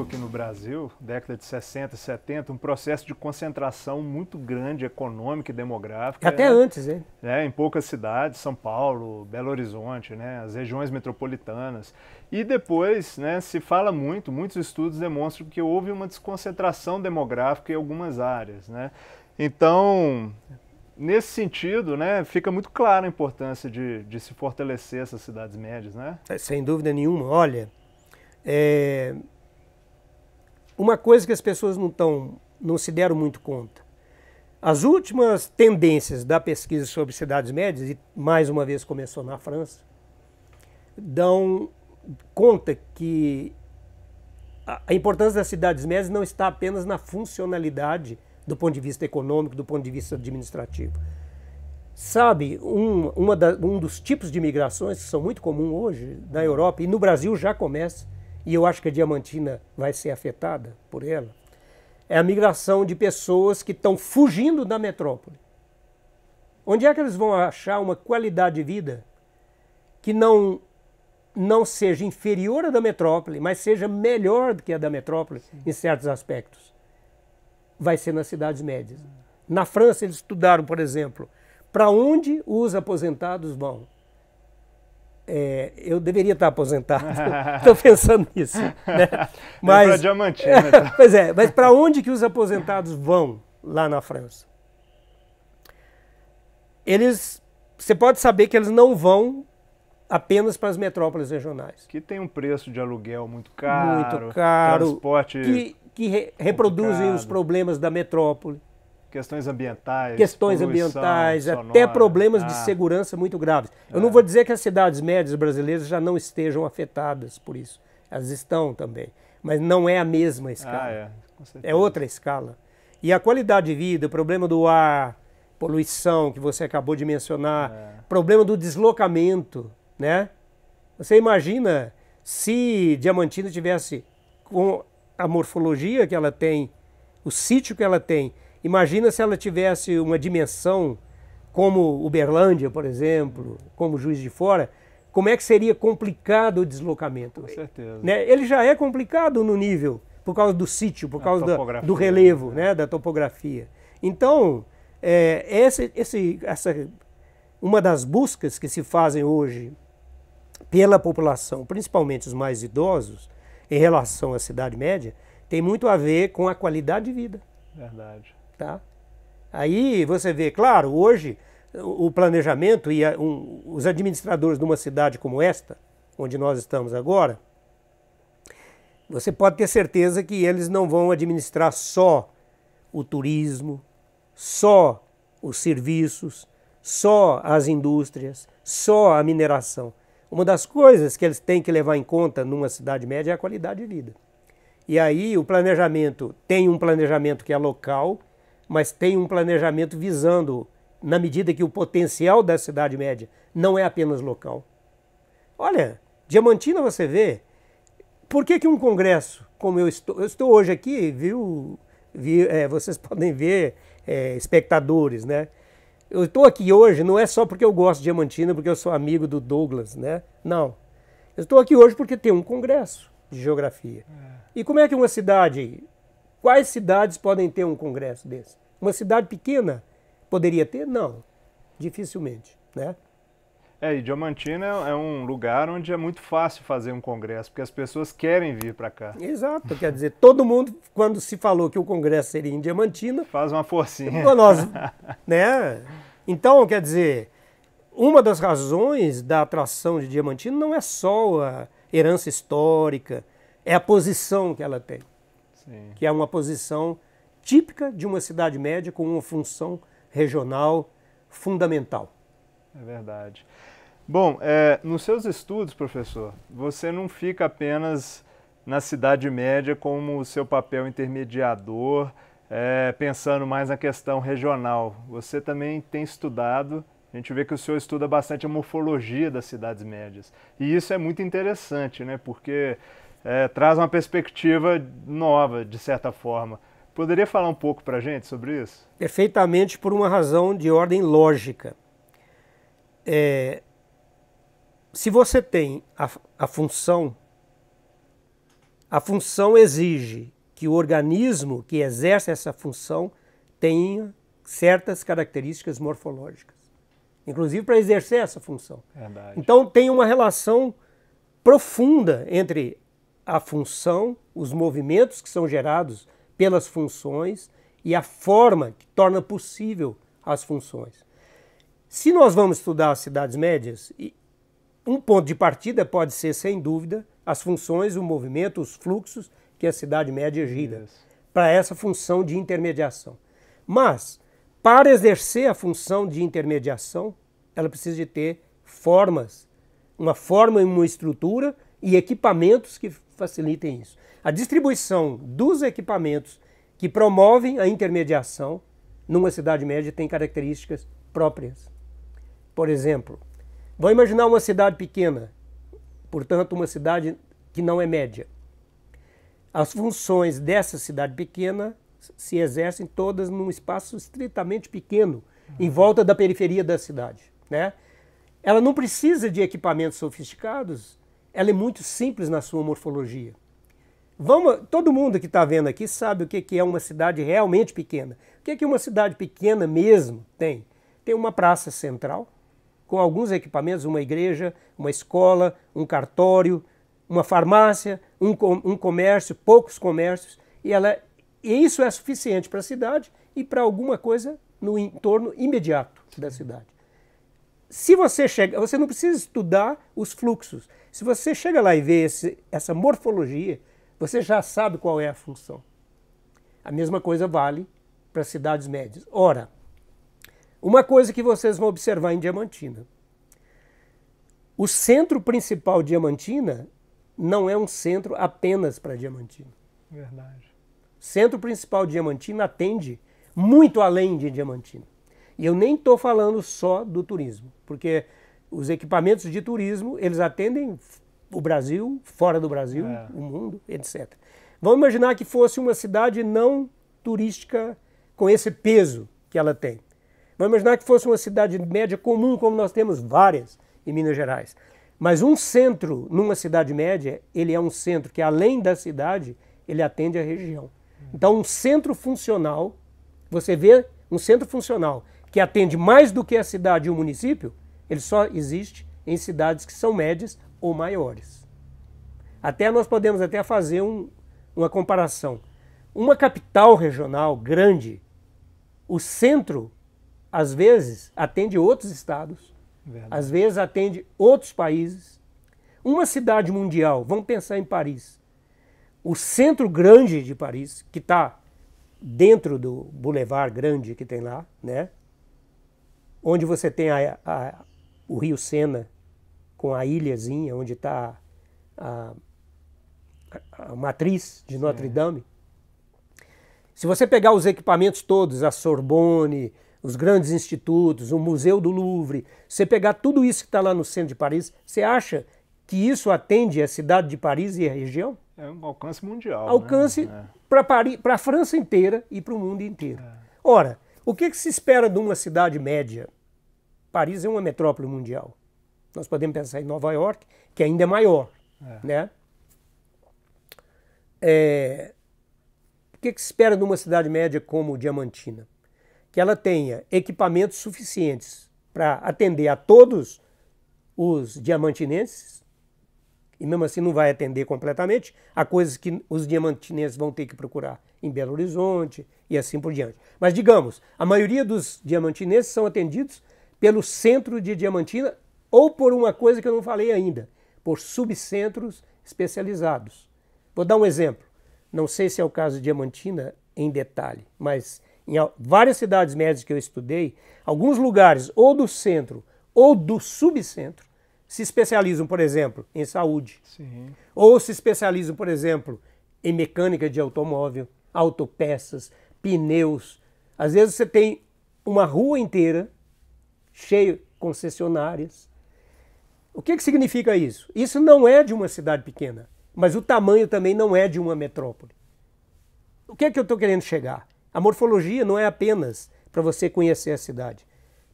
aqui no Brasil, década de 60, 70, um processo de concentração muito grande econômica e demográfica. Até antes, hein? Em poucas cidades, São Paulo, Belo Horizonte, né, as regiões metropolitanas. E depois, né, se fala muito, muitos estudos demonstram que houve uma desconcentração demográfica em algumas áreas, né? Então, nesse sentido, né, fica muito clara a importância de se fortalecer essas cidades médias, né? Sem dúvida nenhuma. Olha, uma coisa que as pessoas não se deram muito conta. As últimas tendências da pesquisa sobre cidades médias, e mais uma vez começou na França, dão conta que a importância das cidades médias não está apenas na funcionalidade do ponto de vista econômico, do ponto de vista administrativo. Sabe, um dos tipos de migrações que são muito comuns hoje na Europa, e no Brasil já começa, e eu acho que a Diamantina vai ser afetada por ela, é a migração de pessoas que estão fugindo da metrópole. Onde é que eles vão achar uma qualidade de vida que não seja inferior à da metrópole, mas seja melhor do que a da metrópole em certos aspectos? Vai ser nas cidades médias. Na França eles estudaram, por exemplo, para onde os aposentados vão. Eu deveria estar aposentado, estou pensando nisso. Né? Mas para Diamantina. Tá? Pois é, mas para onde que os aposentados vão lá na França? Você pode saber que eles não vão apenas para as metrópoles regionais. Que tem um preço de aluguel muito caro, transporte que reproduzem os problemas da metrópole. Questões ambientais, sonora, até problemas de segurança muito graves. Eu não vou dizer que as cidades médias brasileiras já não estejam afetadas por isso. Elas estão também, mas não é a mesma escala. É outra escala. E a qualidade de vida, o problema do ar, poluição, que você acabou de mencionar, problema do deslocamento, né? Você imagina se Diamantina tivesse com a morfologia que ela tem, o sítio que ela tem. Imagina se ela tivesse uma dimensão como Uberlândia, por exemplo, como Juiz de Fora, como é que seria complicado o deslocamento? Com certeza. Né? Ele já é complicado no nível, por causa do sítio, por causa do relevo, né? Da topografia. Então, uma das buscas que se fazem hoje pela população, principalmente os mais idosos, em relação à cidade média, tem muito a ver com a qualidade de vida. Verdade. Tá? Aí você vê, claro, hoje o planejamento e os administradores de uma cidade como esta, onde nós estamos agora, você pode ter certeza que eles não vão administrar só o turismo, só os serviços, só as indústrias, só a mineração. Uma das coisas que eles têm que levar em conta numa cidade média é a qualidade de vida. E aí o planejamento, tem um planejamento que é local, mas tem um planejamento visando, na medida que o potencial da cidade média não é apenas local. Olha, Diamantina você vê, por que um congresso, como eu estou hoje aqui, vocês podem ver espectadores, né? Eu estou aqui hoje não é só porque eu gosto de Diamantina, porque eu sou amigo do Douglas, né? Não. Eu estou aqui hoje porque tem um congresso de geografia. E como é que uma cidade... Quais cidades podem ter um congresso desse? Uma cidade pequena poderia ter? Não, dificilmente, né? E Diamantina é um lugar onde é muito fácil fazer um congresso, porque as pessoas querem vir para cá. Exato, quer dizer, todo mundo, quando se falou que o congresso seria em Diamantina... Faz uma forcinha. Né? Então, quer dizer, uma das razões da atração de Diamantina não é só a herança histórica, é a posição que ela tem. Sim. Que é uma posição típica de uma cidade média com uma função regional fundamental. É verdade. Bom, nos seus estudos, professor, você não fica apenas na cidade média como o seu papel intermediador, pensando mais na questão regional. Você também tem estudado, a gente vê que o senhor estuda bastante a morfologia das cidades médias. E isso é muito interessante, né? Porque traz uma perspectiva nova, de certa forma. Poderia falar um pouco para a gente sobre isso? Perfeitamente, por uma razão de ordem lógica. Se você tem a função a função exige que o organismo que exerce essa função tenha certas características morfológicas, inclusive para exercer essa função. Verdade. Então tem uma relação profunda entre a função, os movimentos que são gerados pelas funções e a forma que torna possível as funções. Se nós vamos estudar as cidades médias, um ponto de partida pode ser, sem dúvida, as funções, o movimento, os fluxos que a cidade média gira, para essa função de intermediação. Mas, para exercer a função de intermediação, ela precisa de ter formas, uma forma e uma estrutura e equipamentos que facilitem isso. A distribuição dos equipamentos que promovem a intermediação numa cidade média tem características próprias. Por exemplo, vamos imaginar uma cidade pequena, portanto uma cidade que não é média. As funções dessa cidade pequena se exercem todas num espaço estritamente pequeno, em volta da periferia da cidade, né? Ela não precisa de equipamentos sofisticados, ela é muito simples na sua morfologia. Todo mundo que está vendo aqui sabe o que é uma cidade realmente pequena. O que uma cidade pequena mesmo tem? Tem uma praça central, com alguns equipamentos, uma igreja, uma escola, um cartório, uma farmácia, um comércio, poucos comércios, e isso é suficiente para a cidade e para alguma coisa no entorno imediato da cidade. Se você chega, você não precisa estudar os fluxos. Se você chega lá e vê essa morfologia, você já sabe qual é a função. A mesma coisa vale para as cidades médias. Ora, uma coisa que vocês vão observar em Diamantina. O centro principal de Diamantina não é um centro apenas para Diamantina. Verdade. O centro principal de Diamantina atende muito além de Diamantina. E eu nem estou falando só do turismo, porque os equipamentos de turismo, eles atendem o Brasil, fora do Brasil, o mundo, etc. Vamos imaginar que fosse uma cidade não turística com esse peso que ela tem. Vamos imaginar que fosse uma cidade média comum, como nós temos várias em Minas Gerais. Mas um centro numa cidade média, ele é um centro que, além da cidade, ele atende a região. Então, um centro funcional, você vê um centro funcional que atende mais do que a cidade e o município, ele só existe em cidades que são médias ou maiores. Até nós podemos até fazer uma comparação. Uma capital regional grande, o centro, às vezes, atende outros estados, Verdade. às vezes atende outros países. Uma cidade mundial, vamos pensar em Paris. O centro grande de Paris, que está dentro do boulevard grande que tem lá, né? Onde você tem o Rio Sena, com a ilhazinha, onde está a matriz de Notre Dame. Se você pegar os equipamentos todos, a Sorbonne, os grandes institutos, o Museu do Louvre, você pegar tudo isso que está lá no centro de Paris, você acha que isso atende a cidade de Paris e a região? É um alcance mundial. Alcance, né? para a França inteira e para o mundo inteiro. Ora, o que se espera de uma cidade média? Paris é uma metrópole mundial. Nós podemos pensar em Nova York, que ainda é maior. Né? O que se espera de uma cidade média como Diamantina? Que ela tenha equipamentos suficientes para atender a todos os diamantinenses, e mesmo assim não vai atender completamente, há coisas que os diamantinenses vão ter que procurar em Belo Horizonte e assim por diante. Mas digamos, a maioria dos diamantinenses são atendidos pelo centro de Diamantina ou por uma coisa que eu não falei ainda, por subcentros especializados. Vou dar um exemplo. Não sei se é o caso de Diamantina em detalhe, mas em várias cidades médias que eu estudei, alguns lugares ou do centro ou do subcentro se especializam, por exemplo, em saúde. Sim. Ou se especializam, por exemplo, em mecânica de automóvel, autopeças, pneus. Às vezes você tem uma rua inteira cheia de concessionárias. O que significa isso? Isso não é de uma cidade pequena, mas o tamanho também não é de uma metrópole. O que é que eu estou querendo chegar? A morfologia não é apenas para você conhecer a cidade.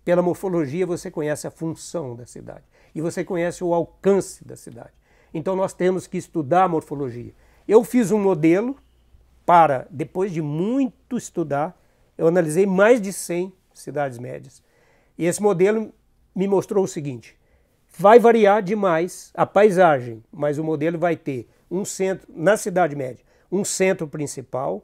Pela morfologia você conhece a função da cidade e você conhece o alcance da cidade. Então nós temos que estudar a morfologia. Eu fiz um modelo para, depois de muito estudar, eu analisei mais de 100 cidades médias. E esse modelo me mostrou o seguinte: vai variar demais a paisagem, mas o modelo vai ter um centro, na cidade média, um centro principal,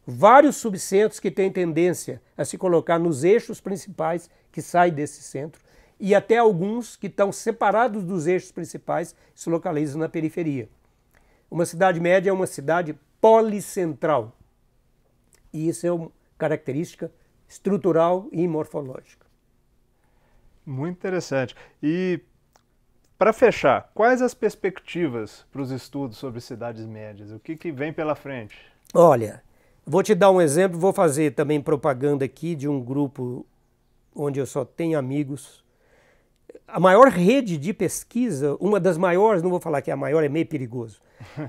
vários subcentros que têm tendência a se colocar nos eixos principais que saem desse centro, e até alguns que estão separados dos eixos principais se localizam na periferia. Uma cidade média é uma cidade policentral. E isso é uma característica estrutural e morfológica. Muito interessante. E, para fechar, quais as perspectivas para os estudos sobre cidades médias? O que vem pela frente? Olha, vou te dar um exemplo, vou fazer também propaganda aqui de um grupo onde eu só tenho amigos. A maior rede de pesquisa, uma das maiores, não vou falar que é a maior, é meio perigoso,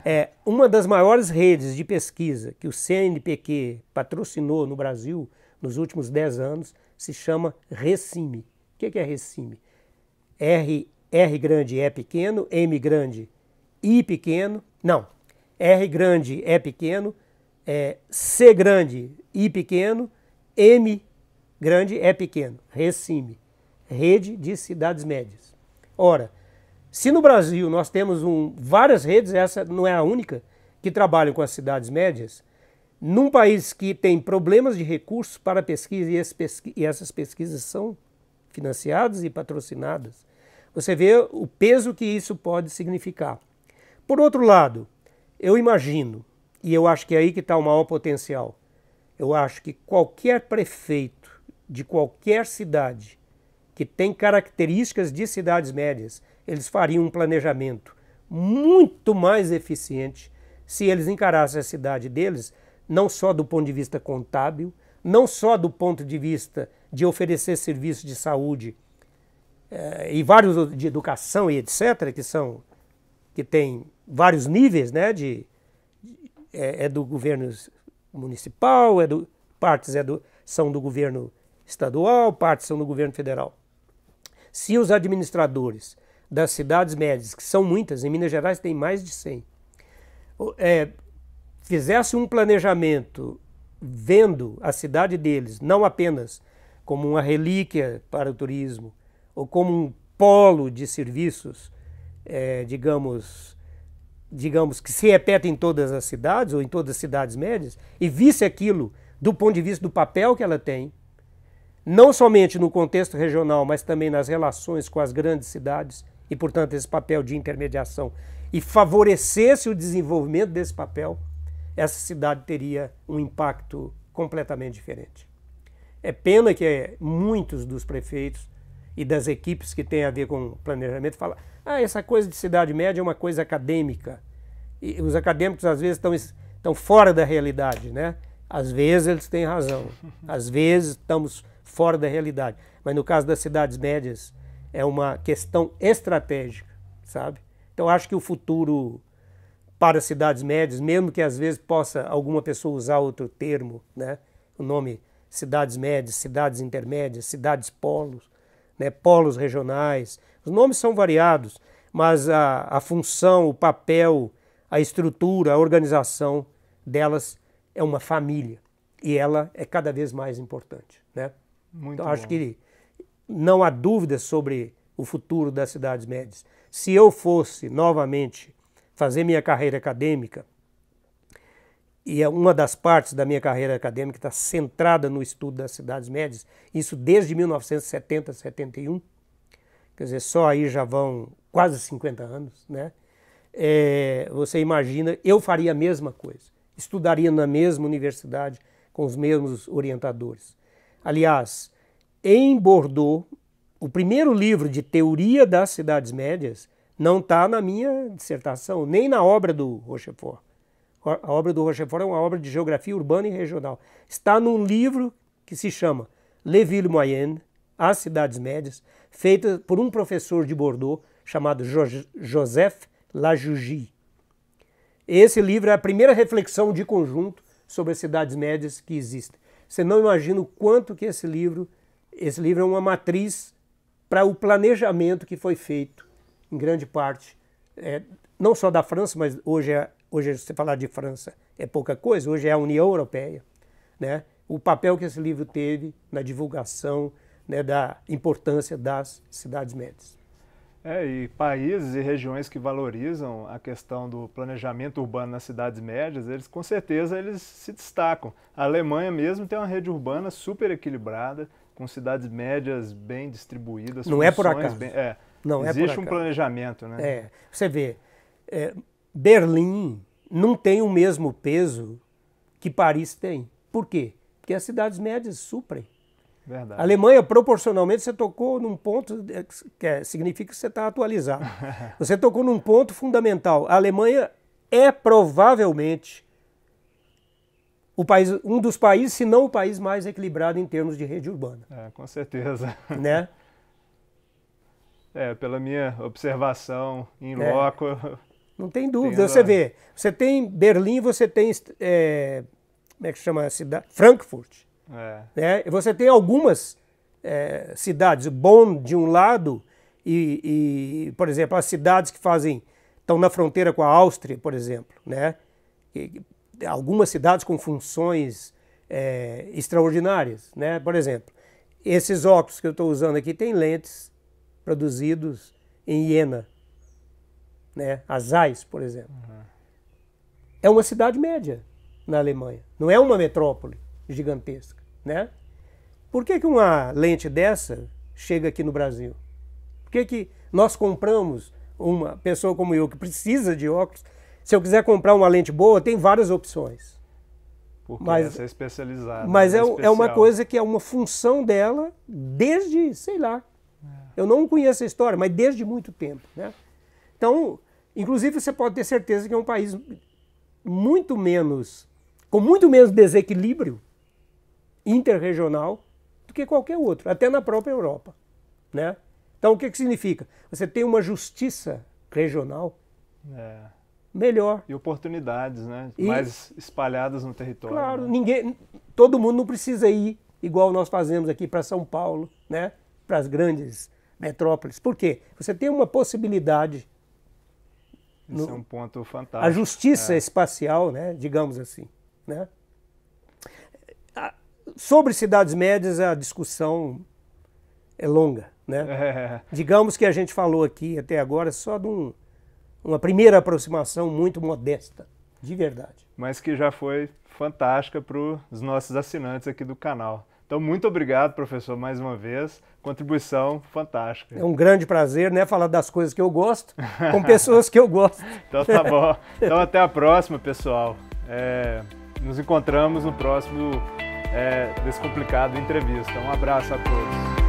é uma das maiores redes de pesquisa que o CNPq patrocinou no Brasil nos últimos 10 anos, se chama RECIME. O que é RECIME? R grande é pequeno, M grande I pequeno, não, R grande é pequeno, C grande I pequeno, M grande é pequeno, RECIME. Rede de cidades médias. Ora, se no Brasil nós temos várias redes, essa não é a única, que trabalham com as cidades médias, num país que tem problemas de recursos para pesquisa, e essas pesquisas são financiadas e patrocinadas, você vê o peso que isso pode significar. Por outro lado, eu imagino, e eu acho que é aí que está o maior potencial, eu acho que qualquer prefeito de qualquer cidade que tem características de cidades médias, eles fariam um planejamento muito mais eficiente se eles encarassem a cidade deles, não só do ponto de vista contábil, não só do ponto de vista de oferecer serviços de saúde e vários de educação e etc., que tem vários níveis, né, do governo municipal, partes são do governo estadual, partes são do governo federal. Se os administradores das cidades médias, que são muitas, em Minas Gerais tem mais de 100, fizessem um planejamento vendo a cidade deles não apenas como uma relíquia para o turismo, ou como um polo de serviços, digamos que se repete em todas as cidades, ou em todas as cidades médias, e visse aquilo do ponto de vista do papel que ela tem, não somente no contexto regional, mas também nas relações com as grandes cidades, e, portanto, esse papel de intermediação, e favorecesse o desenvolvimento desse papel, essa cidade teria um impacto completamente diferente. É pena que muitos dos prefeitos e das equipes que têm a ver com planejamento falam: essa coisa de cidade média é uma coisa acadêmica. E os acadêmicos, às vezes, estão fora da realidade, né? Às vezes eles têm razão, às vezes estamos fora da realidade. Mas no caso das cidades médias, é uma questão estratégica, sabe? Então acho que o futuro para cidades médias, mesmo que às vezes possa alguma pessoa usar outro termo, né? O nome cidades médias, cidades intermédias, cidades polos, né? Polos regionais, os nomes são variados, mas a função, o papel, a estrutura, a organização delas é uma família, e ela é cada vez mais importante, né? Então acho que não há dúvida sobre o futuro das cidades médias. Se eu fosse novamente fazer minha carreira acadêmica, e uma das partes da minha carreira acadêmica está centrada no estudo das cidades médias, isso desde 1970, 71, quer dizer, só aí já vão quase 50 anos, né? Você imagina, eu faria a mesma coisa, estudaria na mesma universidade, com os mesmos orientadores. Aliás, em Bordeaux, o primeiro livro de teoria das cidades médias não está na minha dissertação, nem na obra do Rochefort. A obra do Rochefort é uma obra de geografia urbana e regional. Está num livro que se chama Les Villes Moyennes, As Cidades Médias, feita por um professor de Bordeaux chamado Joseph Lajougie. Esse livro é a primeira reflexão de conjunto sobre as cidades médias que existem. Você não imagina o quanto que esse livro é uma matriz para o planejamento que foi feito, em grande parte, não só da França, mas hoje hoje você falar de França é pouca coisa, hoje é a União Europeia, né? O papel que esse livro teve na divulgação, né, da importância das cidades médias. E países e regiões que valorizam a questão do planejamento urbano nas cidades médias, eles com certeza eles se destacam. A Alemanha mesmo tem uma rede urbana super equilibrada, com cidades médias bem distribuídas. Não é por acaso. Não existe é por acaso. Um planejamento, né? Você vê, Berlim não tem o mesmo peso que Paris tem. Por quê? Porque as cidades médias suprem. Verdade. A Alemanha, proporcionalmente, você tocou num ponto que significa que você está atualizado. Você tocou num ponto fundamental. A Alemanha é provavelmente um dos países, se não o país mais equilibrado em termos de rede urbana. Com certeza. Né? Pela minha observação em loco. Não tem dúvida. Você vê, você tem Berlim, você tem, como é que chama a cidade? Frankfurt. Né? Você tem algumas cidades, Bonn de um lado e, por exemplo, as cidades que estão na fronteira com a Áustria, por exemplo, né? Algumas cidades com funções extraordinárias, né? Por exemplo, esses óculos que eu estou usando aqui têm lentes produzidos em Iena, né? A Zeiss, por exemplo. É uma cidade média na Alemanha, não é uma metrópole gigantesca, né? Por que uma lente dessa chega aqui no Brasil? Por que nós compramos, uma pessoa como eu que precisa de óculos, se eu quiser comprar uma lente boa, tem várias opções. Porque essa é especializada. Mas é uma coisa que é uma função dela desde, sei lá, eu não conheço a história, mas desde muito tempo, né? Então, inclusive você pode ter certeza que é um país com muito menos desequilíbrio interregional do que qualquer outro, até na própria Europa, né? Então o que significa? Você tem uma justiça regional melhor. E oportunidades, né? Mais espalhadas no território. Claro, né? todo mundo não precisa ir igual nós fazemos aqui para São Paulo, né? Para as grandes metrópoles. Por quê? Você tem uma possibilidade. Isso é um ponto fantástico. A justiça espacial, né? Digamos assim, né? Sobre cidades médias, a discussão é longa, né? Digamos que a gente falou aqui até agora só de uma primeira aproximação muito modesta, de verdade. Mas que já foi fantástica para os nossos assinantes aqui do canal. Então, muito obrigado, professor, mais uma vez. Contribuição fantástica. É um grande prazer, né? Falar das coisas que eu gosto, com pessoas que eu gosto. Então, tá bom. Então, até a próxima, pessoal. Nos encontramos no próximo Descomplicado Entrevista. Um abraço a todos.